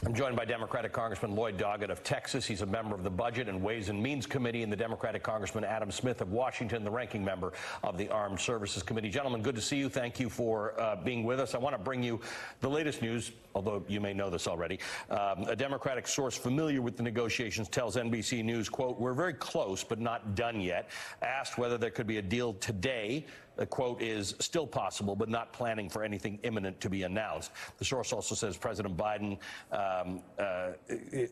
I'm joined by Democratic Congressman Lloyd Doggett of Texas. He's a member of the Budget and Ways and Means Committee, and the Democratic Congressman Adam Smith of Washington, the ranking member of the Armed Services Committee. Gentlemen, good to see you. Thank you for being with us. I want to bring you the latest news, although you may know this already. A Democratic source familiar with the negotiations tells NBC News, quote, "We're very close, but not done yet." Asked whether there could be a deal today, the quote is, "Still possible, but not planning for anything imminent to be announced." The source also says President Biden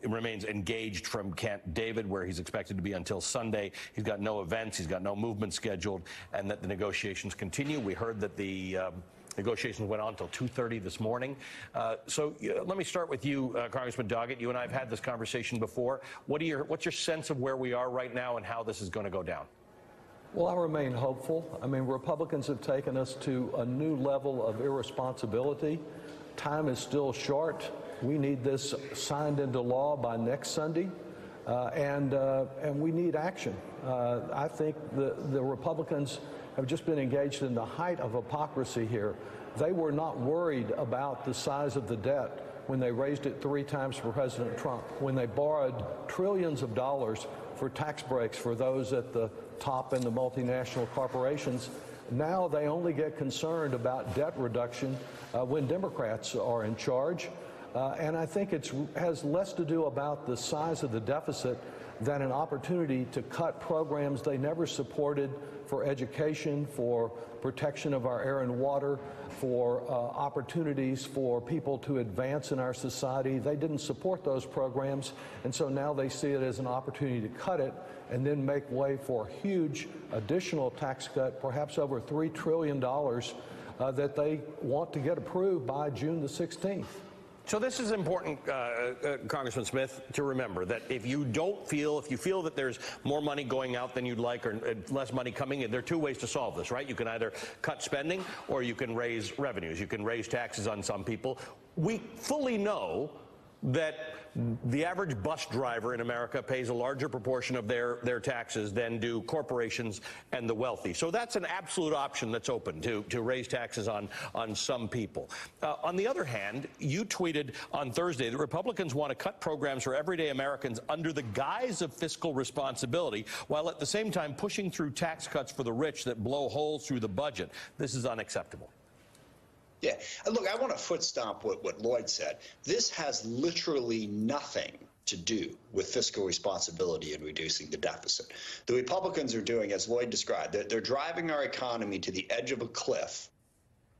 remains engaged from Camp David, where he's expected to be until Sunday. He's got no events, he's got no movement scheduled, and that the negotiations continue. We heard that the negotiations went on until 2:30 this morning. Let me start with you, Congressman Doggett. You and I have had this conversation before. What's your sense of where we are right now and how this is going to go down? Well, I remain hopeful. I mean, Republicans have taken us to a new level of irresponsibility. Time is still short. We need this signed into law by next Sunday, and we need action. I think the Republicans have just been engaged in the height of hypocrisy here. They were not worried about the size of the debt when they raised it 3 times for President Trump, when they borrowed trillions of dollars for tax breaks for those at the top in the multinational corporations. Now they only get concerned about debt reduction when Democrats are in charge. And I think it has less to do about the size of the deficit than an opportunity to cut programs they never supported for education, for protection of our air and water, for opportunities for people to advance in our society. They didn't support those programs, and so now they see it as an opportunity to cut it and then make way for a huge additional tax cut, perhaps over $3 trillion, that they want to get approved by June the 16th. So this is important, Congressman Smith, to remember that if you feel that there's more money going out than you'd like or less money coming in, there are 2 ways to solve this, right? You can either cut spending or you can raise revenues. You can raise taxes on some people. We fully know that the average bus driver in America pays a larger proportion of their taxes than do corporations and the wealthy. So that's an absolute option that's open, to raise taxes on some people. On the other hand, you tweeted on Thursday that Republicans want to cut programs for everyday Americans under the guise of fiscal responsibility, while at the same time pushing through tax cuts for the rich that blow holes through the budget. This is unacceptable. Yeah. Look, I want to foot stomp what Lloyd said. This has literally nothing to do with fiscal responsibility and reducing the deficit. The Republicans are doing, as Lloyd described, they're driving our economy to the edge of a cliff,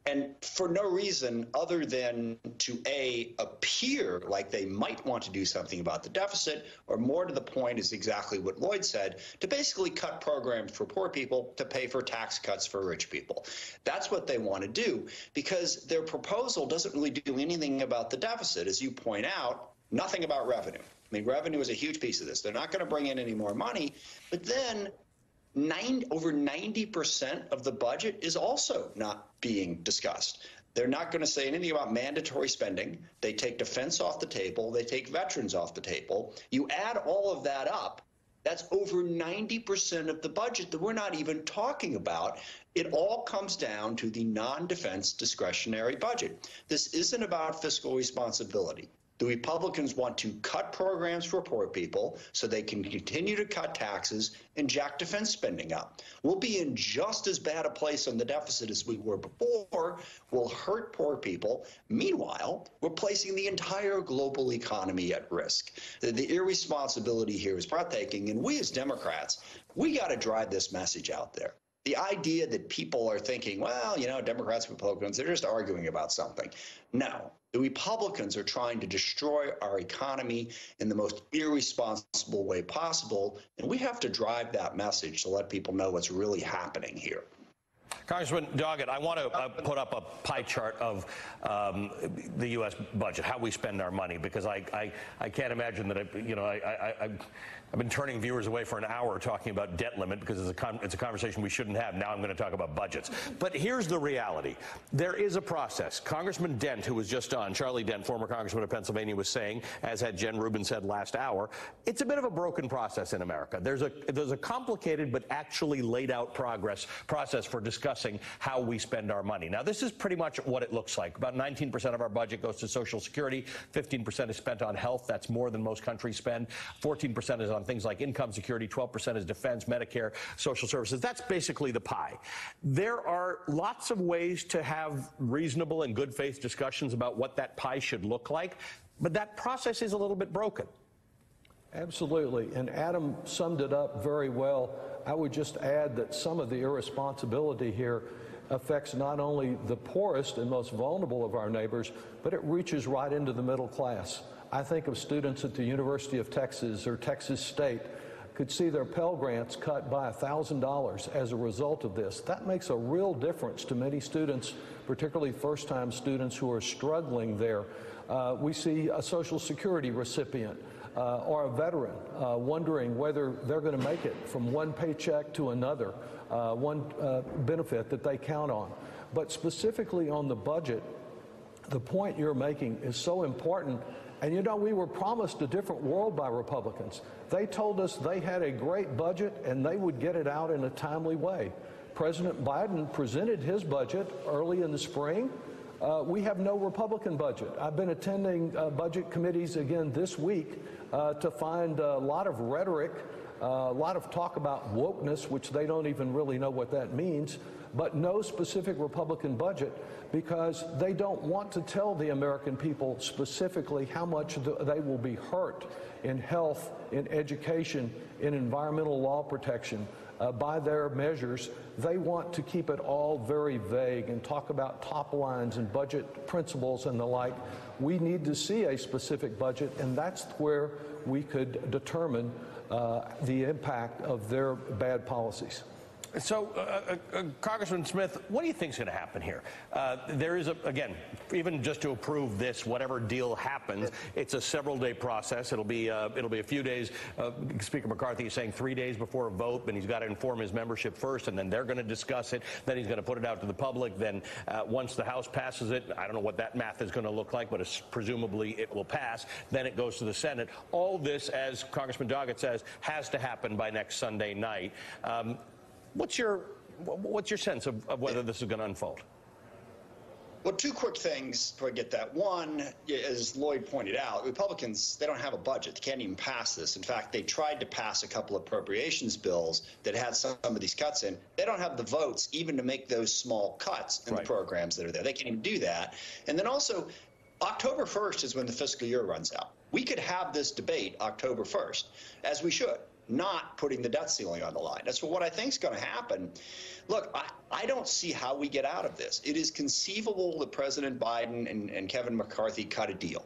and for no reason other than to, A, appear like they might want to do something about the deficit, or more to the point is exactly what Lloyd said, to basically cut programs for poor people to pay for tax cuts for rich people. That's what they want to do, because their proposal doesn't really do anything about the deficit. As you point out, nothing about revenue. I mean, revenue is a huge piece of this. They're not going to bring in any more money, but then over 90% of the budget is also not being discussed. They're not going to say anything about mandatory spending. They take defense off the table. They take veterans off the table. You add all of that up, that's over 90% of the budget that we're not even talking about. It all comes down to the non-defense discretionary budget. This isn't about fiscal responsibility. The Republicans want to cut programs for poor people so they can continue to cut taxes and jack defense spending up. We'll be in just as bad a place on the deficit as we were before. We'll hurt poor people. Meanwhile, we're placing the entire global economy at risk. The irresponsibility here is breathtaking, and we as Democrats, we got to drive this message out there. The idea that people are thinking, well, you know, Democrats and Republicans, they're just arguing about something. No, the Republicans are trying to destroy our economy in the most irresponsible way possible, and we have to drive that message to let people know what's really happening here. Congressman Doggett, I want to put up a pie chart of the U.S. budget, how we spend our money, because I can't imagine that I've been turning viewers away for an hour talking about debt limit because it's a conversation we shouldn't have. Now I'm going to talk about budgets. But here's the reality. There is a process. Congressman Dent, who was just on, Charlie Dent, former congressman of Pennsylvania, was saying, as had Jen Rubin said last hour, it's a bit of a broken process in America. There's a complicated but actually laid out process for discussing discussing how we spend our money. Now, this is pretty much what it looks like. About 19% of our budget goes to Social Security, 15% is spent on health. That's more than most countries spend. 14% is on things like income security, 12% is defense, Medicare, social services. That's basically the pie. There are lots of ways to have reasonable and good faith discussions about what that pie should look like, but that process is a little bit broken. Absolutely, and Adam summed it up very well. I would just add that some of the irresponsibility here affects not only the poorest and most vulnerable of our neighbors, but it reaches right into the middle class. I think of students at the University of Texas or Texas State could see their Pell Grants cut by $1,000 as a result of this. That makes a real difference to many students, particularly first-time students who are struggling there. We see a Social Security recipient or a veteran wondering whether they're going to make it from one paycheck to another, one benefit that they count on. But specifically on the budget, the point you're making is so important. And you know, we were promised a different world by Republicans. They told us they had a great budget and they would get it out in a timely way. President Biden presented his budget early in the spring. We have no Republican budget. I've been attending budget committees again this week to find a lot of rhetoric, a lot of talk about wokeness, which they don't even really know what that means, but no specific Republican budget because they don't want to tell the American people specifically how much they will be hurt in health, in education, in environmental law protection by their measures. They want to keep it all very vague and talk about top lines and budget principles and the like. We need to see a specific budget, and that's where we could determine the impact of their bad policies. So, Congressman Smith, what do you think is going to happen here? There is, again, even just to approve this, whatever deal happens, it's a several-day process. It'll be a few days. Speaker McCarthy is saying 3 days before a vote, but he's got to inform his membership first, and then they're going to discuss it. Then he's going to put it out to the public. Then once the House passes it, I don't know what that math is going to look like, but presumably it will pass. Then it goes to the Senate. All this, as Congressman Doggett says, has to happen by next Sunday night. What's your sense of whether this is going to unfold? Well, two quick things before I get that. One, as Lloyd pointed out, Republicans, they don't have a budget. They can't even pass this. In fact, they tried to pass a couple of appropriations bills that had some of these cuts in. They don't have the votes even to make those small cuts in the programs that are there. They can't even do that. And then also, October 1st is when the fiscal year runs out. We could have this debate October 1st, as we should, not putting the debt ceiling on the line. That's what I think is going to happen. Look, I don't see how we get out of this. It is conceivable that President Biden and Kevin McCarthy cut a deal.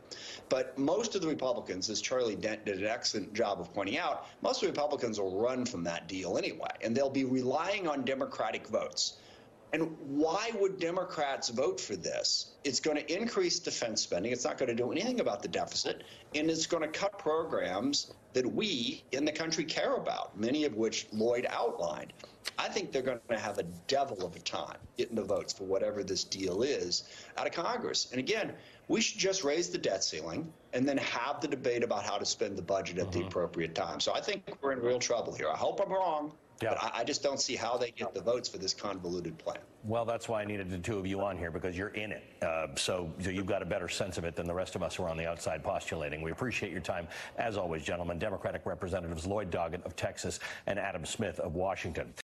But most of the Republicans, as Charlie Dent did an excellent job of pointing out, most of the Republicans will run from that deal anyway, and they'll be relying on Democratic votes. And why would Democrats vote for this? It's going to increase defense spending. It's not going to do anything about the deficit. And it's going to cut programs that we in the country care about, many of which Lloyd outlined. I think they're going to have a devil of a time getting the votes for whatever this deal is out of Congress. And again, we should just raise the debt ceiling and then have the debate about how to spend the budget at the appropriate time. So I think we're in real trouble here. I hope I'm wrong. Yeah. But I just don't see how they get the votes for this convoluted plan. Well, that's why I needed the two of you on here, because you're in it. So you've got a better sense of it than the rest of us who are on the outside postulating. We appreciate your time, as always, gentlemen. Democratic Representatives Lloyd Doggett of Texas and Adam Smith of Washington.